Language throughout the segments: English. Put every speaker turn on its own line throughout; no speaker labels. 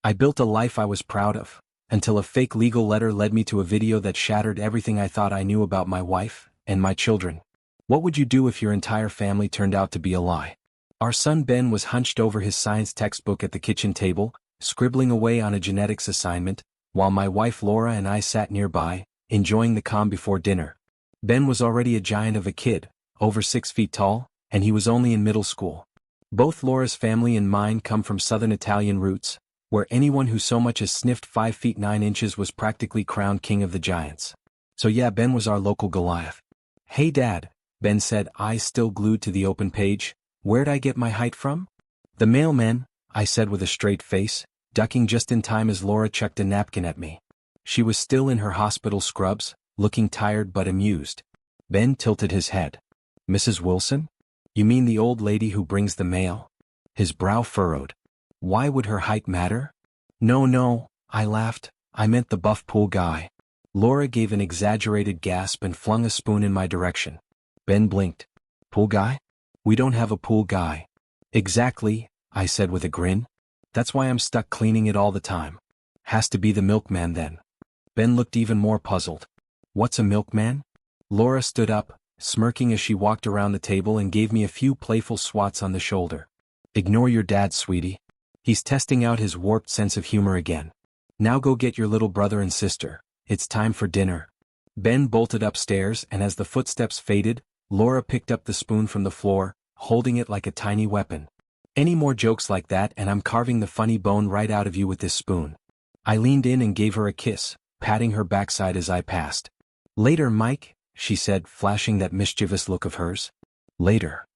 I built a life I was proud of, until a fake legal letter led me to a video that shattered everything I thought I knew about my wife and my children. What would you do if your entire family turned out to be a lie? Our son Ben was hunched over his science textbook at the kitchen table, scribbling away on a genetics assignment, while my wife Laura and I sat nearby, enjoying the calm before dinner. Ben was already a giant of a kid, over 6 feet tall, and he was only in middle school. Both Laura's family and mine come from southern Italian roots, where anyone who so much as sniffed 5 feet 9 inches was practically crowned king of the giants. So yeah, Ben was our local Goliath. "Hey Dad," Ben said, eyes still glued to the open page, "where'd I get my height from?" "The mailman," I said with a straight face, ducking just in time as Laura chucked a napkin at me. She was still in her hospital scrubs, looking tired but amused. Ben tilted his head. "Mrs. Wilson? You mean the old lady who brings the mail?" His brow furrowed. "Why would her height matter?" No, I laughed, "I meant the buff pool guy." Laura gave an exaggerated gasp and flung a spoon in my direction. Ben blinked. "Pool guy? We don't have a pool guy." "Exactly," I said with a grin. "That's why I'm stuck cleaning it all the time." "Has to be the milkman then." Ben looked even more puzzled. "What's a milkman?" Laura stood up, smirking as she walked around the table and gave me a few playful swats on the shoulder. "Ignore your dad, sweetie. He's testing out his warped sense of humor again. Now go get your little brother and sister. It's time for dinner." Ben bolted upstairs, and as the footsteps faded, Laura picked up the spoon from the floor, holding it like a tiny weapon. "Any more jokes like that and I'm carving the funny bone right out of you with this spoon." I leaned in and gave her a kiss, patting her backside as I passed. "Later, Mike," she said, flashing that mischievous look of hers. Later.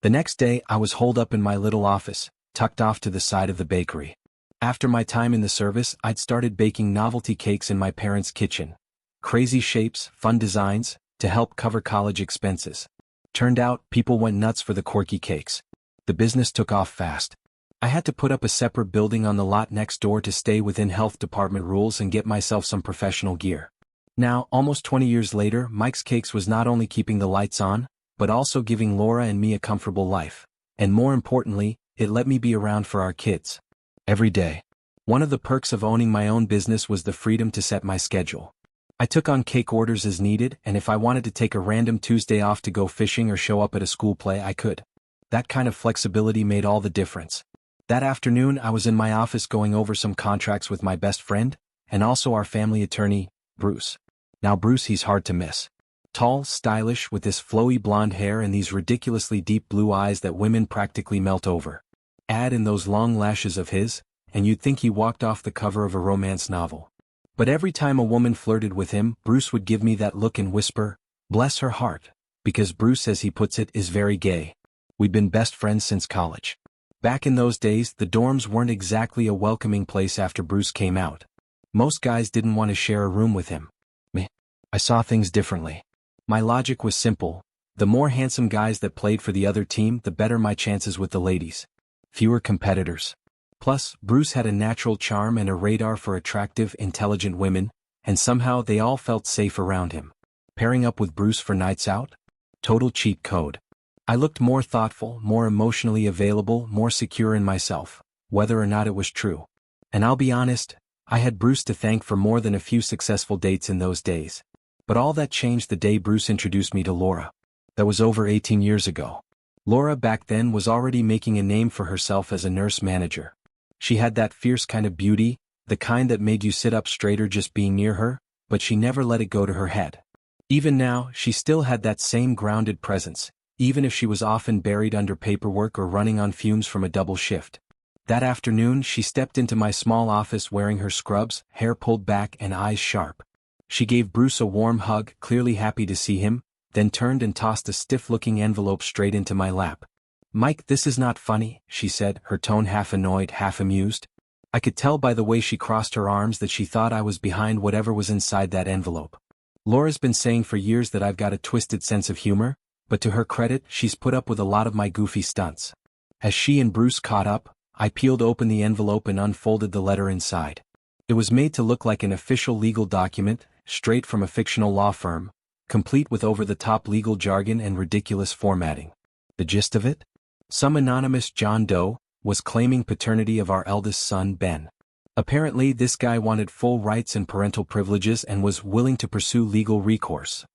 The next day I was holed up in my little office, tucked off to the side of the bakery. After my time in the service, I'd started baking novelty cakes in my parents' kitchen. Crazy shapes, fun designs, to help cover college expenses. Turned out, people went nuts for the quirky cakes. The business took off fast. I had to put up a separate building on the lot next door to stay within health department rules and get myself some professional gear. Now, almost 20 years later, Mike's Cakes was not only keeping the lights on, but also giving Laura and me a comfortable life. And more importantly, it let me be around for our kids. Every day. One of the perks of owning my own business was the freedom to set my schedule. I took on cake orders as needed, and if I wanted to take a random Tuesday off to go fishing or show up at a school play, I could. That kind of flexibility made all the difference. That afternoon, I was in my office going over some contracts with my best friend, and also our family attorney, Bruce. Now Bruce, he's hard to miss. Tall, stylish, with this flowy blonde hair and these ridiculously deep blue eyes that women practically melt over. Add in those long lashes of his, and you'd think he walked off the cover of a romance novel. But every time a woman flirted with him, Bruce would give me that look and whisper, "Bless her heart," because Bruce, as he puts it, is very gay. We'd been best friends since college. Back in those days, the dorms weren't exactly a welcoming place after Bruce came out. Most guys didn't want to share a room with him. Me. I saw things differently. My logic was simple: the more handsome guys that played for the other team, the better my chances with the ladies. Fewer competitors. Plus, Bruce had a natural charm and a radar for attractive, intelligent women, and somehow they all felt safe around him. Pairing up with Bruce for nights out? Total cheat code. I looked more thoughtful, more emotionally available, more secure in myself, whether or not it was true. And I'll be honest, I had Bruce to thank for more than a few successful dates in those days. But all that changed the day Bruce introduced me to Laura. That was over 18 years ago. Laura back then was already making a name for herself as a nurse manager. She had that fierce kind of beauty, the kind that made you sit up straighter just being near her, but she never let it go to her head. Even now, she still had that same grounded presence, even if she was often buried under paperwork or running on fumes from a double shift. That afternoon, she stepped into my small office wearing her scrubs, hair pulled back and eyes sharp. She gave Bruce a warm hug, clearly happy to see him, then turned and tossed a stiff-looking envelope straight into my lap. "Mike, this is not funny," she said, her tone half annoyed, half amused. I could tell by the way she crossed her arms that she thought I was behind whatever was inside that envelope. Laura's been saying for years that I've got a twisted sense of humor, but to her credit, she's put up with a lot of my goofy stunts. As she and Bruce caught up, I peeled open the envelope and unfolded the letter inside. It was made to look like an official legal document, straight from a fictional law firm, complete with over-the-top legal jargon and ridiculous formatting. The gist of it? Some anonymous John Doe was claiming paternity of our eldest son, Ben. Apparently, this guy wanted full rights and parental privileges and was willing to pursue legal recourse.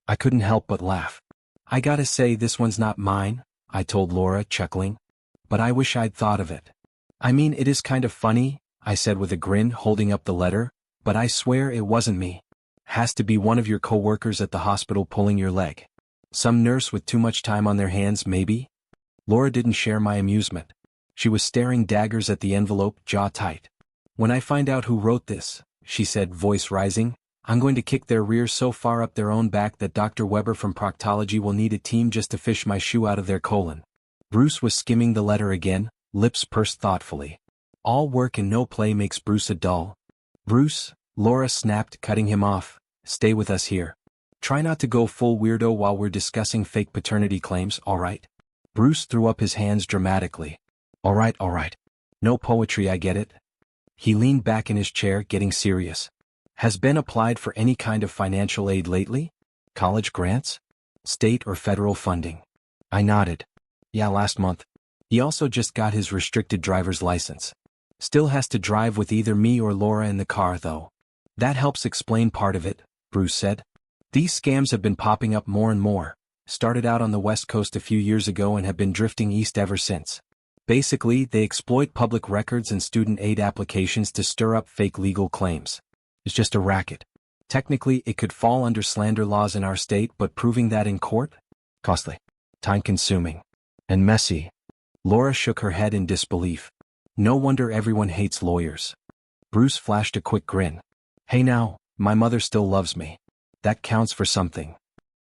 I couldn't help but laugh. I gotta say this one's not mine, I told Laura, chuckling. But I wish I'd thought of it. I mean, it is kind of funny, I said with a grin, holding up the letter, but I swear it wasn't me. Has to be one of your co-workers at the hospital pulling your leg. Some nurse with too much time on their hands, maybe? Laura didn't share my amusement. She was staring daggers at the envelope, jaw tight. When I find out who wrote this, she said, voice rising, I'm going to kick their rears so far up their own back that Dr. Weber from proctology will need a team just to fish my shoe out of their colon. Bruce was skimming the letter again, lips pursed thoughtfully. All work and no play makes Bruce a dull. Bruce, Laura snapped, cutting him off, stay with us here. Try not to go full weirdo while we're discussing fake paternity claims, alright? Bruce threw up his hands dramatically. Alright. No poetry, I get it. He leaned back in his chair, getting serious. Has Ben applied for any kind of financial aid lately? College grants? State or federal funding? I nodded. Yeah, last month. He also just got his restricted driver's license. Still has to drive with either me or Laura in the car, though. That helps explain part of it, Bruce said. These scams have been popping up more and more. Started out on the West Coast a few years ago and have been drifting east ever since. Basically, they exploit public records and student aid applications to stir up fake legal claims. It's just a racket. Technically, it could fall under slander laws in our state, but proving that in court? Costly. Time-consuming. And messy. Laura shook her head in disbelief. No wonder everyone hates lawyers. Bruce flashed a quick grin. Hey now, my mother still loves me. That counts for something.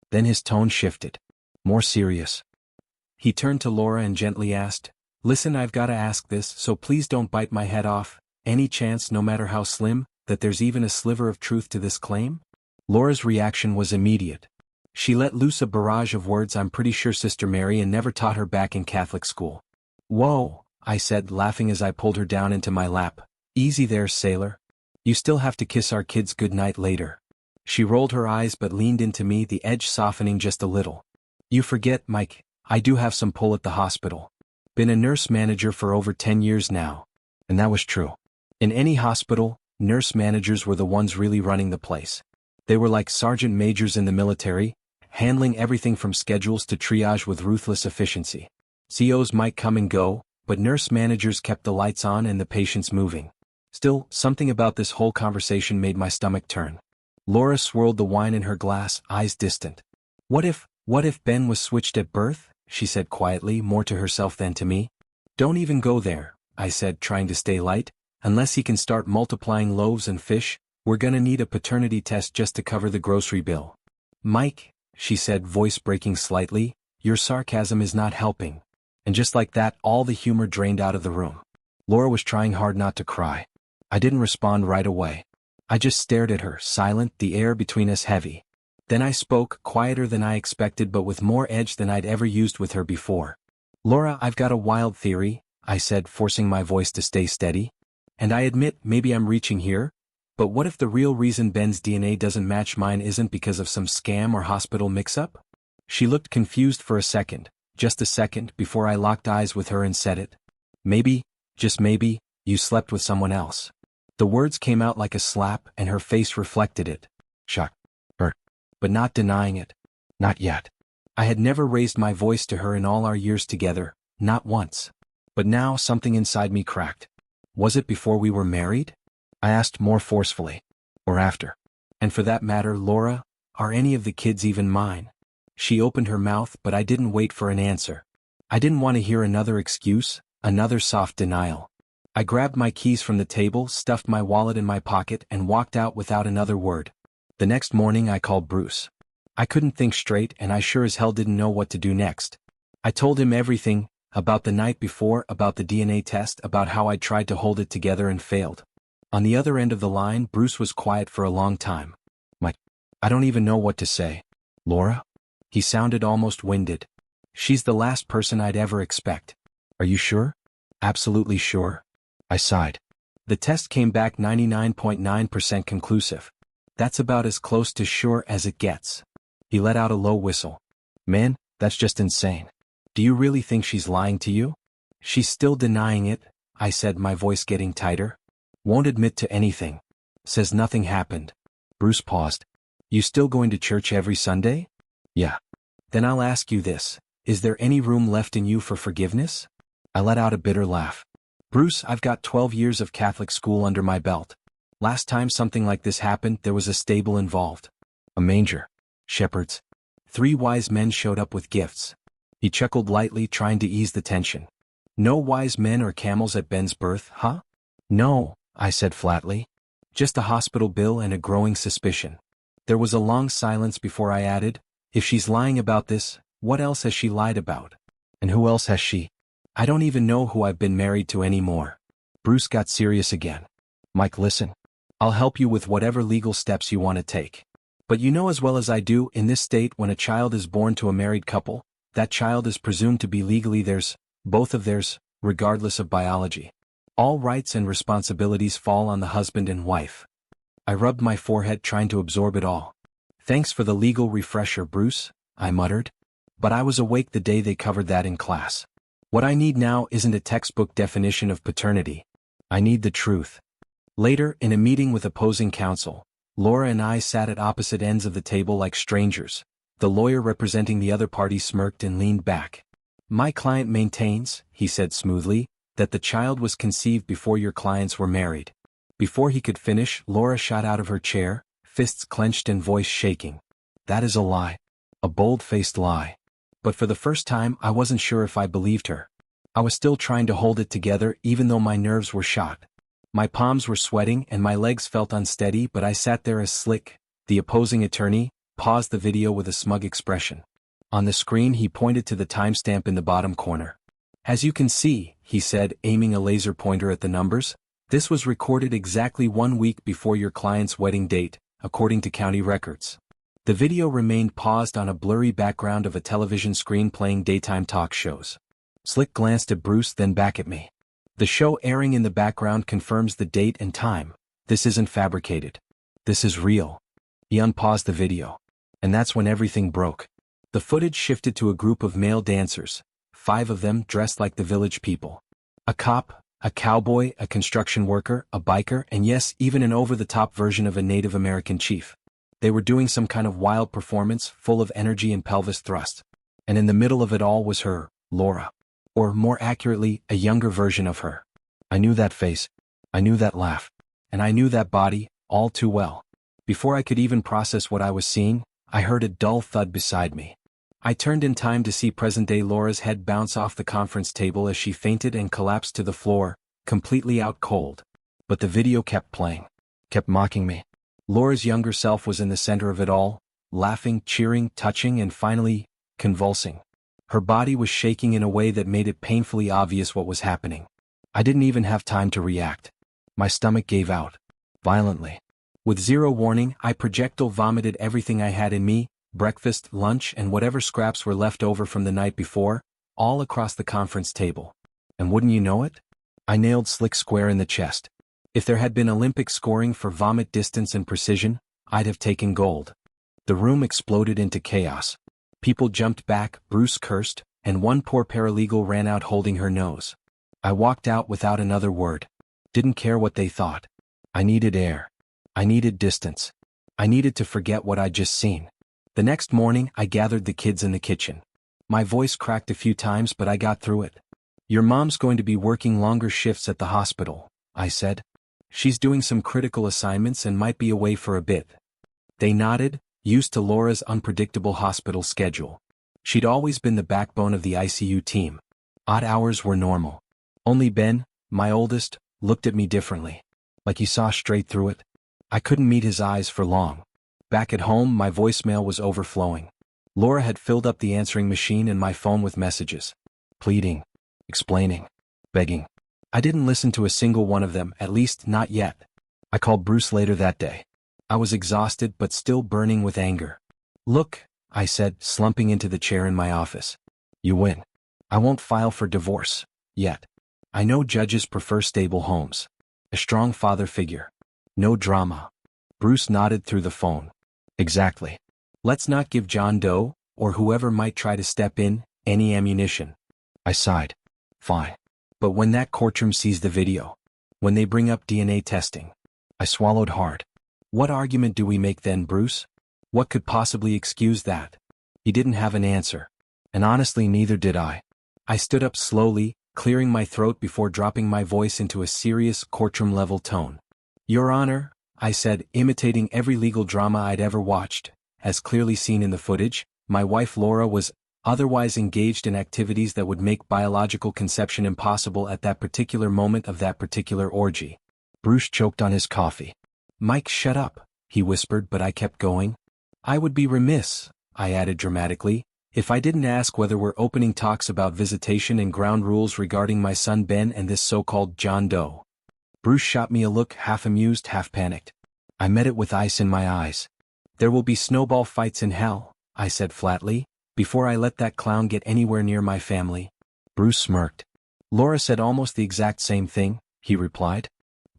Then his tone shifted. More serious. He turned to Laura and gently asked, Listen, I've gotta ask this, so please don't bite my head off. Any chance, no matter how slim, that there's even a sliver of truth to this claim? Laura's reaction was immediate. She let loose a barrage of words I'm pretty sure Sister Mary never taught her back in Catholic school. Whoa, I said, laughing as I pulled her down into my lap. Easy there, sailor. You still have to kiss our kids goodnight later. She rolled her eyes but leaned into me, the edge softening just a little. You forget, Mike, I do have some pull at the hospital. Been a nurse manager for over 10 years now. And that was true. In any hospital, nurse managers were the ones really running the place. They were like sergeant majors in the military, handling everything from schedules to triage with ruthless efficiency. COs might come and go, but nurse managers kept the lights on and the patients moving. Still, something about this whole conversation made my stomach turn. Laura swirled the wine in her glass, eyes distant. What if Ben was switched at birth? She said quietly, more to herself than to me. Don't even go there, I said, trying to stay light. Unless he can start multiplying loaves and fish, we're gonna need a paternity test just to cover the grocery bill. Mike, she said, voice breaking slightly, your sarcasm is not helping. And just like that, all the humor drained out of the room. Laura was trying hard not to cry. I didn't respond right away. I just stared at her, silent, the air between us heavy. Then I spoke, quieter than I expected but with more edge than I'd ever used with her before. Laura, I've got a wild theory, I said, forcing my voice to stay steady. And I admit, maybe I'm reaching here, but what if the real reason Ben's DNA doesn't match mine isn't because of some scam or hospital mix-up? She looked confused for a second, just a second, before I locked eyes with her and said it. Maybe, just maybe, you slept with someone else. The words came out like a slap and her face reflected it. Shocked. Hurt. But not denying it. Not yet. I had never raised my voice to her in all our years together, not once. But now something inside me cracked. Was it before we were married? I asked more forcefully. Or after? And for that matter, Laura, are any of the kids even mine? She opened her mouth but I didn't wait for an answer. I didn't want to hear another excuse, another soft denial. I grabbed my keys from the table, stuffed my wallet in my pocket and walked out without another word. The next morning I called Bruce. I couldn't think straight and I sure as hell didn't know what to do next. I told him everything, about the night before, about the DNA test, about how I tried to hold it together and failed. On the other end of the line, Bruce was quiet for a long time. Mike, I don't even know what to say. Laura? He sounded almost winded. She's the last person I'd ever expect. Are you sure? Absolutely sure. I sighed. The test came back 99.9% conclusive. That's about as close to sure as it gets. He let out a low whistle. Man, that's just insane. Do you really think she's lying to you? She's still denying it, I said, my voice getting tighter. Won't admit to anything. Says nothing happened. Bruce paused. You still going to church every Sunday? Yeah. Then I'll ask you this. Is there any room left in you for forgiveness? I let out a bitter laugh. Bruce, I've got 12 years of Catholic school under my belt. Last time something like this happened, there was a stable involved. A manger. Shepherds. 3 wise men showed up with gifts. He chuckled lightly, trying to ease the tension. No wise men or camels at Ben's birth, huh? No, I said flatly. Just a hospital bill and a growing suspicion. There was a long silence before I added, if she's lying about this, what else has she lied about? And who else has she? I don't even know who I've been married to anymore. Bruce got serious again. Mike, listen. I'll help you with whatever legal steps you want to take. But you know as well as I do, in this state when a child is born to a married couple, that child is presumed to be legally theirs, both of theirs, regardless of biology. All rights and responsibilities fall on the husband and wife. I rubbed my forehead trying to absorb it all. Thanks for the legal refresher, Bruce, I muttered. But I was awake the day they covered that in class. What I need now isn't a textbook definition of paternity. I need the truth. Later, in a meeting with opposing counsel, Laura and I sat at opposite ends of the table like strangers. The lawyer representing the other party smirked and leaned back. My client maintains, he said smoothly, that the child was conceived before your clients were married. Before he could finish, Laura shot out of her chair, fists clenched and voice shaking. That is a lie. A bold-faced lie. But for the first time, I wasn't sure if I believed her. I was still trying to hold it together even though my nerves were shot. My palms were sweating and my legs felt unsteady, but I sat there as Slick, the opposing attorney, paused the video with a smug expression. On the screen he pointed to the timestamp in the bottom corner. As you can see, he said, aiming a laser pointer at the numbers, this was recorded exactly 1 week before your client's wedding date, according to county records. The video remained paused on a blurry background of a television screen playing daytime talk shows. Slick glanced at Bruce, then back at me. The show airing in the background confirms the date and time. This isn't fabricated. This is real. He unpaused the video. And that's when everything broke. The footage shifted to a group of male dancers, 5 of them dressed like the village people. A cop, a cowboy, a construction worker, a biker, and yes, even an over-the-top version of a Native American chief. They were doing some kind of wild performance, full of energy and pelvis thrust. And in the middle of it all was her, Laura. Or more accurately, a younger version of her. I knew that face. I knew that laugh. And I knew that body, all too well. Before I could even process what I was seeing, I heard a dull thud beside me. I turned in time to see present-day Laura's head bounce off the conference table as she fainted and collapsed to the floor, completely out cold. But the video kept playing. Kept mocking me. Laura's younger self was in the center of it all, laughing, cheering, touching, and finally, convulsing. Her body was shaking in a way that made it painfully obvious what was happening. I didn't even have time to react. My stomach gave out. Violently. With zero warning, I projectile vomited everything I had in me, breakfast, lunch, and whatever scraps were left over from the night before, all across the conference table. And wouldn't you know it? I nailed Slick square in the chest. If there had been Olympic scoring for vomit distance and precision, I'd have taken gold. The room exploded into chaos. People jumped back, Bruce cursed, and one poor paralegal ran out holding her nose. I walked out without another word. Didn't care what they thought. I needed air. I needed distance. I needed to forget what I'd just seen. The next morning, I gathered the kids in the kitchen. My voice cracked a few times, but I got through it. Your mom's going to be working longer shifts at the hospital, I said. She's doing some critical assignments and might be away for a bit. They nodded, used to Laura's unpredictable hospital schedule. She'd always been the backbone of the ICU team. Odd hours were normal. Only Ben, my oldest, looked at me differently. Like he saw straight through it. I couldn't meet his eyes for long. Back at home, my voicemail was overflowing. Laura had filled up the answering machine and my phone with messages. Pleading. Explaining. Begging. I didn't listen to a single one of them, at least not yet. I called Bruce later that day. I was exhausted but still burning with anger. Look, I said, slumping into the chair in my office. You win. I won't file for divorce. Yet. I know judges prefer stable homes. A strong father figure. No drama. Bruce nodded through the phone. Exactly. Let's not give John Doe, or whoever might try to step in, any ammunition. I sighed. Fine. But when that courtroom sees the video, When they bring up DNA testing. I swallowed hard. What argument do we make then, Bruce? What could possibly excuse that? He didn't have an answer. And honestly, neither did I. I stood up slowly, clearing my throat before dropping my voice into a serious, courtroom-level tone. Your Honor, I said, imitating every legal drama I'd ever watched. As clearly seen in the footage, my wife Laura was otherwise engaged in activities that would make biological conception impossible at that particular moment of that particular orgy. Bruce choked on his coffee. Mike, shut up, he whispered, but I kept going. I would be remiss, I added dramatically, if I didn't ask whether we're opening talks about visitation and ground rules regarding my son Ben and this so-called John Doe. Bruce shot me a look, half amused, half panicked. I met it with ice in my eyes. There will be snowball fights in hell, I said flatly, before I let that clown get anywhere near my family. Bruce smirked. Laura said almost the exact same thing, he replied,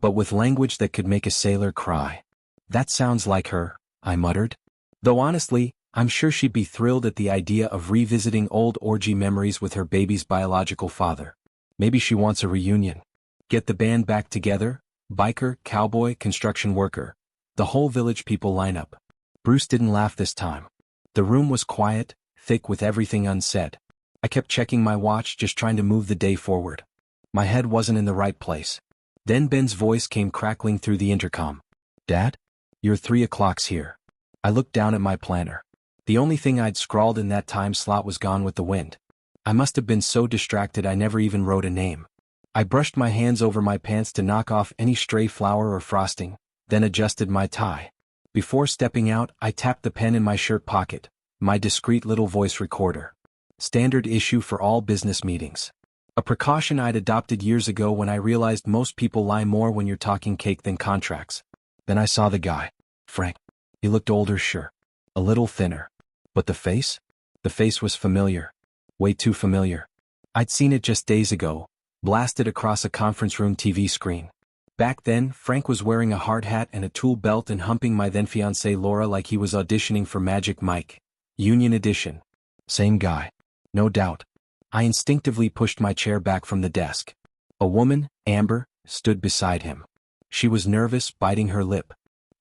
but with language that could make a sailor cry. That sounds like her, I muttered. Though honestly, I'm sure she'd be thrilled at the idea of revisiting old orgy memories with her baby's biological father. Maybe she wants a reunion. Get the band back together, biker, cowboy, construction worker. The whole Village People line up. Bruce didn't laugh this time. The room was quiet, thick with everything unsaid. I kept checking my watch, just trying to move the day forward. My head wasn't in the right place. Then Ben's voice came crackling through the intercom. Dad? Your 3 o'clock's here. I looked down at my planner. The only thing I'd scrawled in that time slot was gone with the wind. I must have been so distracted I never even wrote a name. I brushed my hands over my pants to knock off any stray flour or frosting, then adjusted my tie. Before stepping out, I tapped the pen in my shirt pocket, my discreet little voice recorder. Standard issue for all business meetings. A precaution I'd adopted years ago when I realized most people lie more when you're talking cake than contracts. Then I saw the guy. Frank. He looked older, sure. A little thinner. But the face? The face was familiar. Way too familiar. I'd seen it just days ago, blasted across a conference room TV screen. Back then, Frank was wearing a hard hat and a tool belt and humping my then-fiancée Laura like he was auditioning for Magic Mike. Union Edition. Same guy. No doubt. I instinctively pushed my chair back from the desk. A woman, Amber, stood beside him. She was nervous, biting her lip.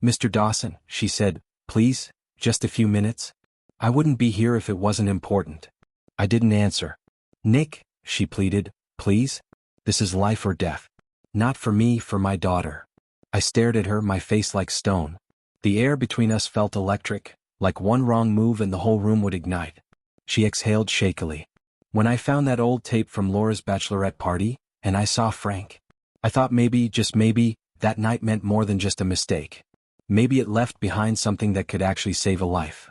Mr. Dawson, she said, please, just a few minutes. I wouldn't be here if it wasn't important. I didn't answer. Nick, she pleaded, please? This is life or death. Not for me, for my daughter. I stared at her, my face like stone. The air between us felt electric, like one wrong move and the whole room would ignite. She exhaled shakily. When I found that old tape from Laura's bachelorette party, and I saw Frank, I thought maybe, just maybe, that night meant more than just a mistake. Maybe it left behind something that could actually save a life.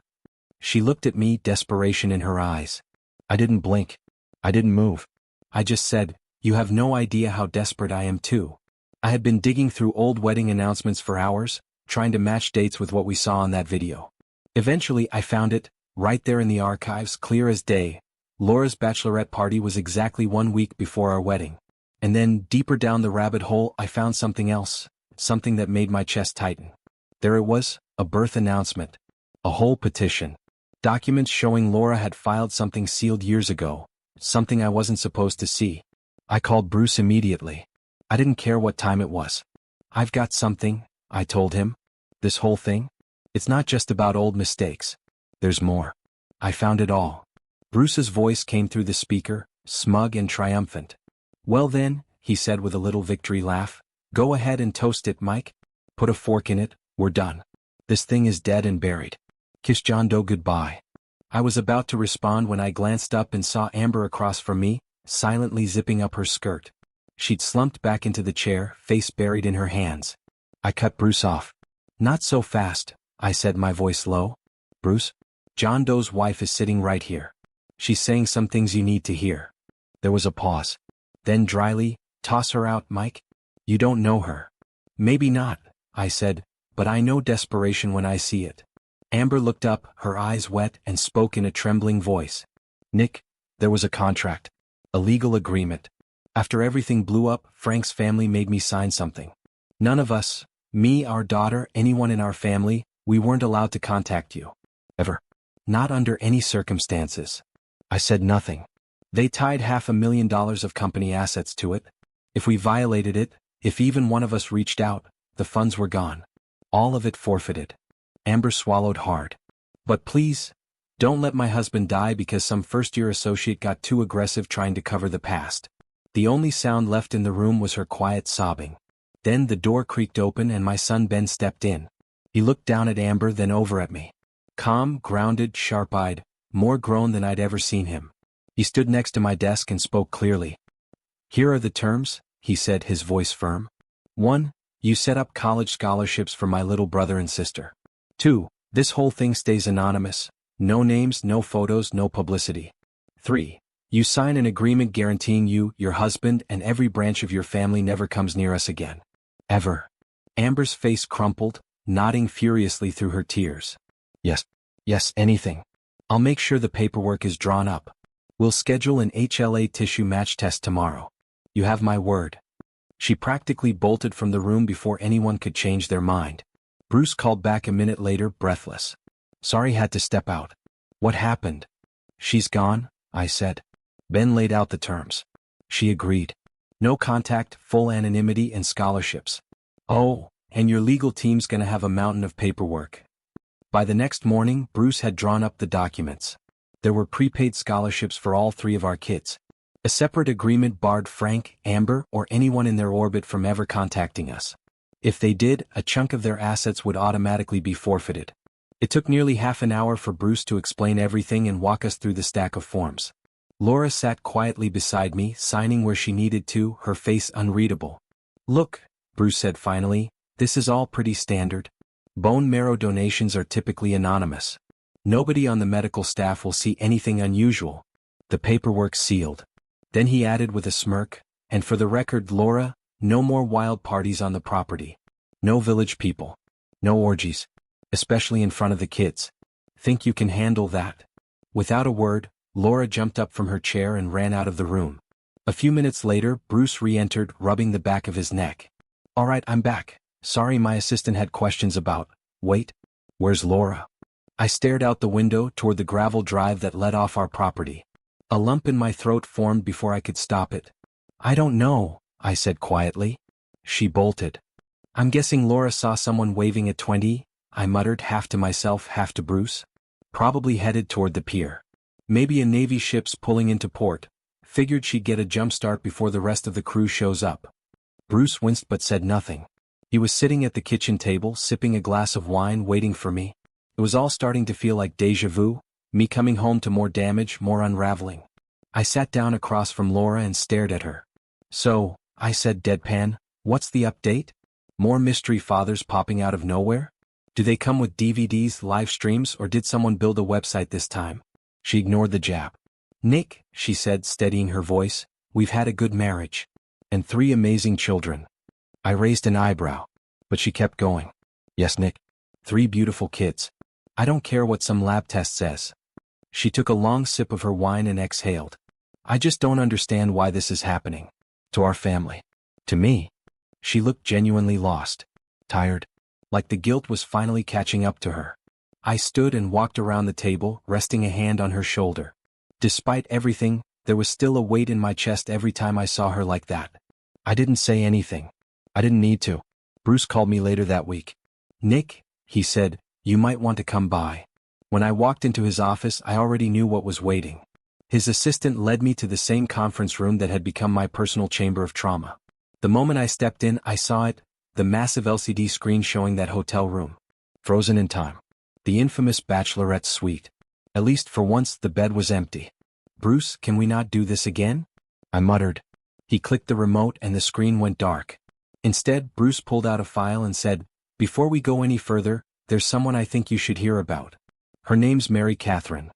She looked at me, desperation in her eyes. I didn't blink. I didn't move. I just said, you have no idea how desperate I am too. I had been digging through old wedding announcements for hours, trying to match dates with what we saw on that video. Eventually I found it, right there in the archives, clear as day. Laura's bachelorette party was exactly 1 week before our wedding. And then, deeper down the rabbit hole, I found something else, something that made my chest tighten. There it was, a birth announcement. A whole petition. Documents showing Laura had filed something sealed years ago, something I wasn't supposed to see. I called Bruce immediately. I didn't care what time it was. I've got something, I told him. This whole thing? It's not just about old mistakes. There's more. I found it all. Bruce's voice came through the speaker, smug and triumphant. Well then, he said with a little victory laugh, go ahead and toast it, Mike. Put a fork in it, we're done. This thing is dead and buried. Kiss John Doe goodbye. I was about to respond when I glanced up and saw Amber across from me, silently zipping up her skirt. She'd slumped back into the chair, face buried in her hands. I cut Bruce off. Not so fast, I said, my voice low. Bruce, John Doe's wife is sitting right here. She's saying some things you need to hear. There was a pause. Then dryly, toss her out, Mike. You don't know her. Maybe not, I said, but I know desperation when I see it. Amber looked up, her eyes wet, and spoke in a trembling voice. Nick, there was a contract. A legal agreement. After everything blew up, Frank's family made me sign something. None of us, me, our daughter, anyone in our family, we weren't allowed to contact you. Ever. Not under any circumstances. I said nothing. They tied $500,000 of company assets to it. If we violated it, If even one of us reached out, the funds were gone. All of it forfeited. Amber swallowed hard. But please, don't let my husband die because some first-year associate got too aggressive trying to cover the past. The only sound left in the room was her quiet sobbing. Then the door creaked open and my son Ben stepped in. He looked down at Amber, then over at me. Calm, grounded, sharp-eyed, more grown than I'd ever seen him. He stood next to my desk and spoke clearly. "Here are the terms," he said, his voice firm. 1. You set up college scholarships for my little brother and sister. 2. This whole thing stays anonymous. No names, no photos, no publicity. 3. You sign an agreement guaranteeing you, your husband, and every branch of your family never comes near us again. Ever. Amber's face crumpled, nodding furiously through her tears. Yes, anything. I'll make sure the paperwork is drawn up. We'll schedule an HLA tissue match test tomorrow. You have my word. She practically bolted from the room before anyone could change their mind. Bruce called back a minute later, breathless. "Sorry, had to step out." "What happened?" "She's gone," I said. Ben laid out the terms. She agreed. No contact, full anonymity, and scholarships. "Oh, and your legal team's gonna have a mountain of paperwork." By the next morning, Bruce had drawn up the documents. There were prepaid scholarships for all 3 of our kids. A separate agreement barred Frank, Amber, or anyone in their orbit from ever contacting us. If they did, a chunk of their assets would automatically be forfeited. It took nearly half an hour for Bruce to explain everything and walk us through the stack of forms. Laura sat quietly beside me, signing where she needed to, her face unreadable. "Look," Bruce said finally, "this is all pretty standard. Bone marrow donations are typically anonymous. Nobody on the medical staff will see anything unusual. The paperwork's sealed." Then he added with a smirk, "And for the record, Laura, no more wild parties on the property. No village people. No orgies. Especially in front of the kids. Think you can handle that?" Without a word, Laura jumped up from her chair and ran out of the room. A few minutes later, Bruce re-entered, rubbing the back of his neck. "All right, I'm back. Sorry, my assistant had questions about." "Wait. Where's Laura?" I stared out the window toward the gravel drive that led off our property. A lump in my throat formed before I could stop it. "I don't know," I said quietly. She bolted. "I'm guessing Laura saw someone waving at 20, I muttered, half to myself, half to Bruce. "Probably headed toward the pier. Maybe a Navy ship's pulling into port. Figured she'd get a jump start before the rest of the crew shows up." Bruce winced but said nothing. He was sitting at the kitchen table, sipping a glass of wine, waiting for me. It was all starting to feel like déjà vu, me coming home to more damage, more unraveling. I sat down across from Laura and stared at her. "So," I said deadpan, "what's the update? More mystery fathers popping out of nowhere? Do they come with DVDs, live streams, or did someone build a website this time?" She ignored the jab. "Nick," she said, steadying her voice, "we've had a good marriage. And 3 amazing children." I raised an eyebrow. But she kept going. "Yes, Nick. 3 beautiful kids. I don't care what some lab test says." She took a long sip of her wine and exhaled. "I just don't understand why this is happening. To our family. To me." She looked genuinely lost. Tired. Like the guilt was finally catching up to her. I stood and walked around the table, resting a hand on her shoulder. Despite everything, there was still a weight in my chest every time I saw her like that. I didn't say anything. I didn't need to. Bruce called me later that week. "Nick," he said, "you might want to come by." When I walked into his office, I already knew what was waiting. His assistant led me to the same conference room that had become my personal chamber of trauma. The moment I stepped in, I saw it, the massive LCD screen showing that hotel room. Frozen in time. The infamous bachelorette suite. At least for once, the bed was empty. "Bruce, can we not do this again?" I muttered. He clicked the remote and the screen went dark. Instead, Bruce pulled out a file and said, "Before we go any further, there's someone I think you should hear about. Her name's Mary Catherine."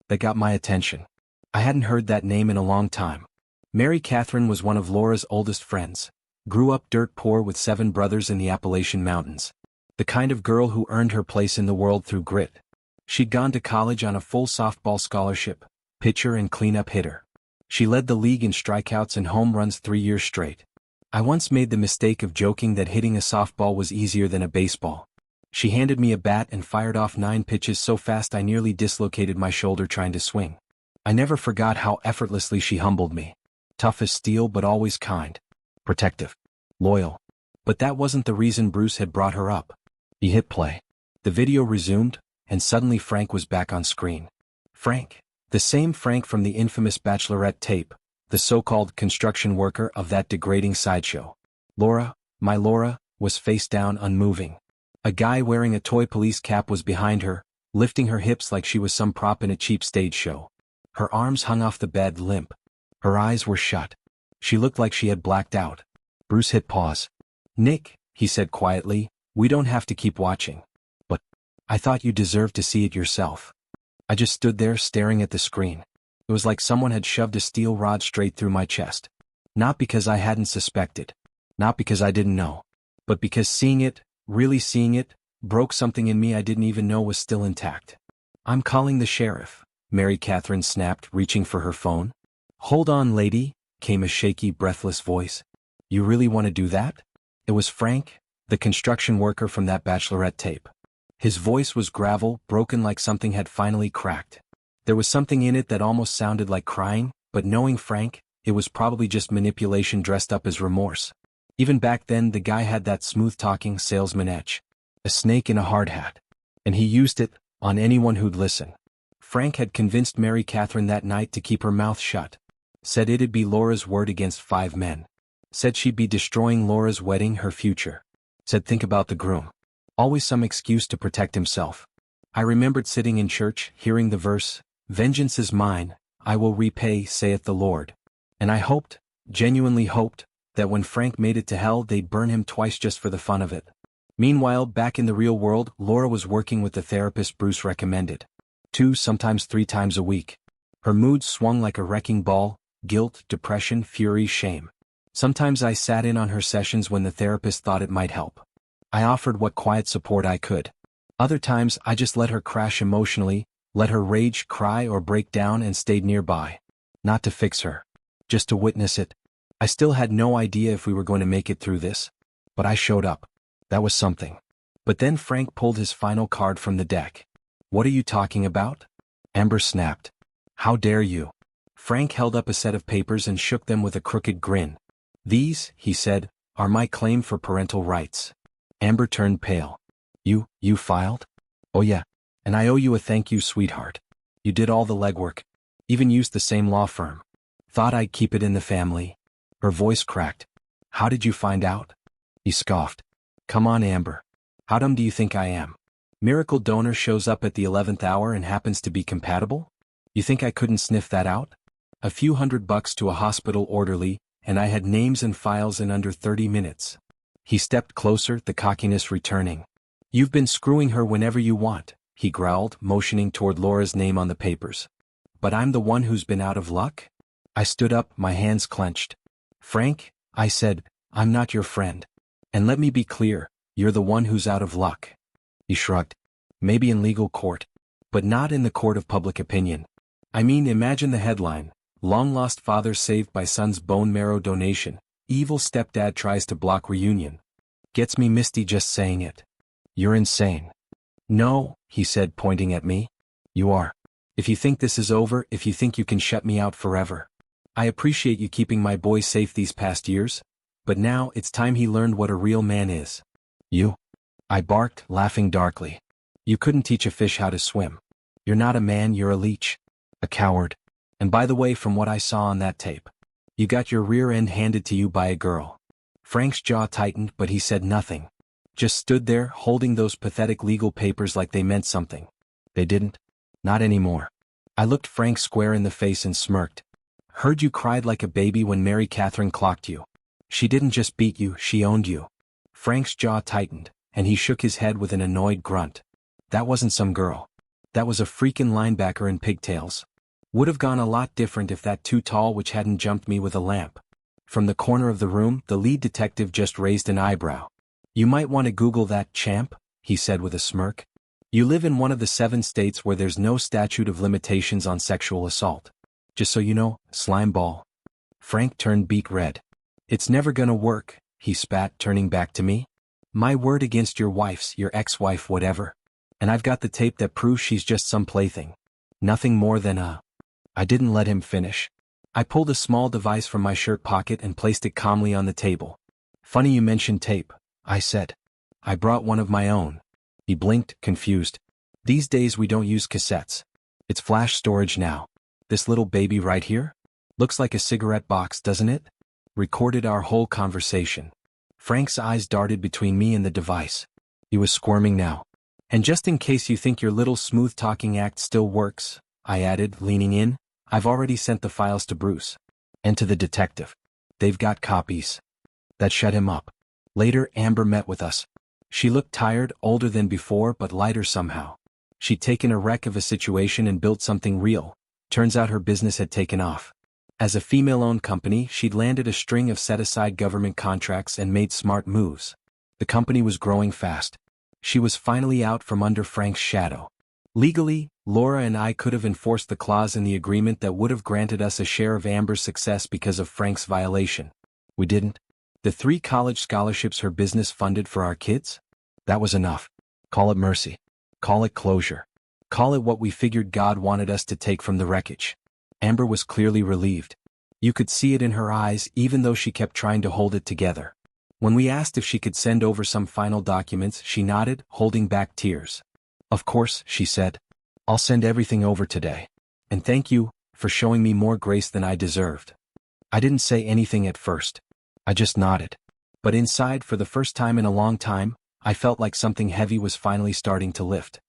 That got my attention. I hadn't heard that name in a long time. Mary Catherine was one of Laura's oldest friends. Grew up dirt poor with 7 brothers in the Appalachian Mountains. The kind of girl who earned her place in the world through grit. She'd gone to college on a full softball scholarship, pitcher and cleanup hitter. She led the league in strikeouts and home runs 3 years straight. I once made the mistake of joking that hitting a softball was easier than a baseball. She handed me a bat and fired off 9 pitches so fast I nearly dislocated my shoulder trying to swing. I never forgot how effortlessly she humbled me. Tough as steel but always kind. Protective. loyal. But that wasn't the reason Bruce had brought her up. He hit play. The video resumed, and suddenly Frank was back on screen. Frank. The same Frank from the infamous Bachelorette tape, the so-called construction worker of that degrading sideshow. Laura, my Laura, was face down unmoving. A guy wearing a toy police cap was behind her, lifting her hips like she was some prop in a cheap stage show. Her arms hung off the bed limp. Her eyes were shut. She looked like she had blacked out. Bruce hit pause. Nick, he said quietly, we don't have to keep watching. But I thought you deserved to see it yourself. I just stood there staring at the screen. It was like someone had shoved a steel rod straight through my chest. Not because I hadn't suspected. Not because I didn't know. But because seeing it, really seeing it, broke something in me I didn't even know was still intact. I'm calling the sheriff, Mary Catherine snapped, reaching for her phone. Hold on, lady, came a shaky, breathless voice. You really want to do that? It was Frank, the construction worker from that Bachelorette tape. His voice was gravel, broken like something had finally cracked. There was something in it that almost sounded like crying, but knowing Frank, it was probably just manipulation dressed up as remorse. Even back then the guy had that smooth-talking salesman edge. A snake in a hard hat. And he used it, on anyone who'd listen. Frank had convinced Mary Catherine that night to keep her mouth shut. Said it'd be Laura's word against 5 men. Said she'd be destroying Laura's wedding, her future. Said think about the groom. Always some excuse to protect himself. I remembered sitting in church, hearing the verse, "Vengeance is mine, I will repay, saith the Lord." And I hoped, genuinely hoped, that when Frank made it to hell they'd burn him twice just for the fun of it. Meanwhile, back in the real world, Laura was working with the therapist Bruce recommended. 2, sometimes 3 times a week. Her mood swung like a wrecking ball, guilt, depression, fury, shame. Sometimes I sat in on her sessions when the therapist thought it might help. I offered what quiet support I could. Other times I just let her crash emotionally, let her rage, cry or break down and stayed nearby. Not to fix her. Just to witness it. I still had no idea if we were going to make it through this. But I showed up. That was something. But then Frank pulled his final card from the deck. What are you talking about? Amber snapped. How dare you? Frank held up a set of papers and shook them with a crooked grin. These, he said, are my claim for parental rights. Amber turned pale. You filed? Oh yeah. And I owe you a thank you, sweetheart. You did all the legwork. Even used the same law firm. Thought I'd keep it in the family. Her voice cracked. How did you find out? He scoffed. Come on, Amber. How dumb do you think I am? Miracle donor shows up at the 11th hour and happens to be compatible? You think I couldn't sniff that out? A few $100 to a hospital orderly, and I had names and files in under 30 minutes. He stepped closer, the cockiness returning. You've been screwing her whenever you want, he growled, motioning toward Laura's name on the papers. But I'm the one who's been out of luck? I stood up, my hands clenched. Frank, I said, I'm not your friend. And let me be clear, you're the one who's out of luck. He shrugged. Maybe in legal court. But not in the court of public opinion. I mean, imagine the headline. Long-lost father saved by son's bone marrow donation. Evil stepdad tries to block reunion. Gets me misty just saying it. You're insane. No, he said, pointing at me. You are. If you think this is over, if you think you can shut me out forever. I appreciate you keeping my boy safe these past years. But now it's time he learned what a real man is. You? I barked, laughing darkly. You couldn't teach a fish how to swim. You're not a man, you're a leech. A coward. And by the way, from what I saw on that tape, you got your rear end handed to you by a girl. Frank's jaw tightened, but he said nothing. Just stood there, holding those pathetic legal papers like they meant something. They didn't. Not anymore. I looked Frank square in the face and smirked. Heard you cried like a baby when Mary Catherine clocked you. She didn't just beat you, she owned you. Frank's jaw tightened, and he shook his head with an annoyed grunt. That wasn't some girl. That was a freaking linebacker in pigtails. Would have gone a lot different if that too tall witch hadn't jumped me with a lamp. From the corner of the room, the lead detective just raised an eyebrow. You might want to Google that, champ, he said with a smirk. You live in one of the 7 states where there's no statute of limitations on sexual assault. Just so you know, slime ball. Frank turned beet red. It's never gonna work, he spat, turning back to me. My word against your wife's, your ex-wife, whatever. And I've got the tape that proves she's just some plaything. Nothing more than a... I didn't let him finish. I pulled a small device from my shirt pocket and placed it calmly on the table. Funny you mentioned tape, I said. I brought one of my own. He blinked, confused. These days we don't use cassettes. It's flash storage now. This little baby right here? Looks like a cigarette box, doesn't it? Recorded our whole conversation. Frank's eyes darted between me and the device. He was squirming now. And just in case you think your little smooth-talking act still works, I added, leaning in, I've already sent the files to Bruce. And to the detective. They've got copies. That shut him up. Later, Amber met with us. She looked tired, older than before, but lighter somehow. She'd taken a wreck of a situation and built something real. Turns out her business had taken off. As a female-owned company, she'd landed a string of set-aside government contracts and made smart moves. The company was growing fast. She was finally out from under Frank's shadow. Legally, Laura and I could have enforced the clause in the agreement that would have granted us a share of Amber's success because of Frank's violation. We didn't. The 3 college scholarships her business funded for our kids? That was enough. Call it mercy. Call it closure. Call it what we figured God wanted us to take from the wreckage. Amber was clearly relieved. You could see it in her eyes even though she kept trying to hold it together. When we asked if she could send over some final documents, she nodded, holding back tears. Of course, she said. I'll send everything over today. And thank you for showing me more grace than I deserved. I didn't say anything at first. I just nodded. But inside, for the first time in a long time, I felt like something heavy was finally starting to lift.